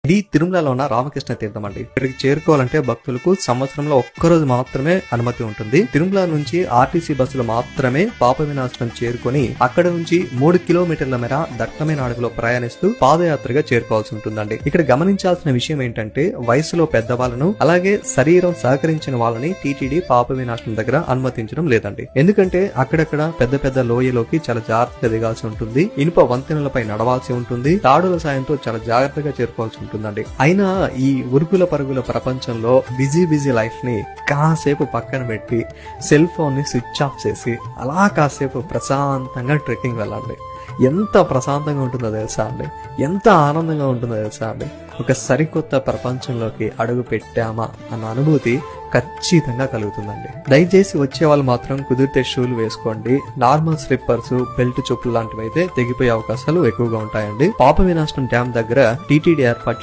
ఇది తిరుమలలో ఉన్న రామకృష్ణ తీర్థం అండి. ఇక్కడికి చేరుకోవాలంటే భక్తులకు సంవత్సరంలో ఒక్కరోజు మాత్రమే అనుమతి ఉంటుంది. తిరుమల నుంచి ఆర్టీసీ బస్సులు మాత్రమే పాప వినాశనం చేరుకొని అక్కడ నుంచి 3 కిలోమీటర్ల మేర దట్టమైన అడవిలో ప్రయాణిస్తూ పాదయాత్రగా చేరుకోవాల్సి ఉంటుందండి. ఇక్కడ గమనించాల్సిన విషయం ఏంటంటే వయసులో పెద్దవాళ్ళను అలాగే శరీరం సహకరించిన వాళ్ళని టీటీడీ పాప వినాశనం దగ్గర అనుమతించడం లేదండి. ఎందుకంటే అక్కడక్కడ పెద్ద పెద్ద లోయలోకి చాలా జాగ్రత్తగా దిగాల్సి ఉంటుంది. ఇనుప వంతెనలపై నడవాల్సి ఉంటుంది. తాడుల సాయంతో చాలా జాగ్రత్తగా చేరుకోవాల్సి ఉంటుందండి. అయినా ఈ ఉరుకుల పరుగుల ప్రపంచంలో బిజీ లైఫ్ ని కాసేపు పక్కన పెట్టి సెల్ ఫోన్ ని స్విచ్ ఆఫ్ చేసి అలా కాసేపు ప్రశాంతంగా ట్రెక్కింగ్ వెళ్ళండి. ఎంత ప్రశాంతంగా ఉంటుందో తెలుసా అండి, ఎంత ఆనందంగా ఉంటుందో తెలుసా అండి. ఒక సరికొత్త ప్రపంచంలోకి అడుగు పెట్టామా అన్న అనుభూతి ఖచ్చితంగా కలుగుతుందండి. దయచేసి వచ్చే వాళ్ళు మాత్రం కుదిరితే షూలు వేసుకోండి. నార్మల్ స్లిప్పర్స్, బెల్ట్ చెప్పులు లాంటివి అయితే తెగిపోయే అవకాశాలు ఎక్కువగా ఉంటాయండి. పాప వినాశనం డ్యామ్ దగ్గర టీటీడీ ఏర్పాటు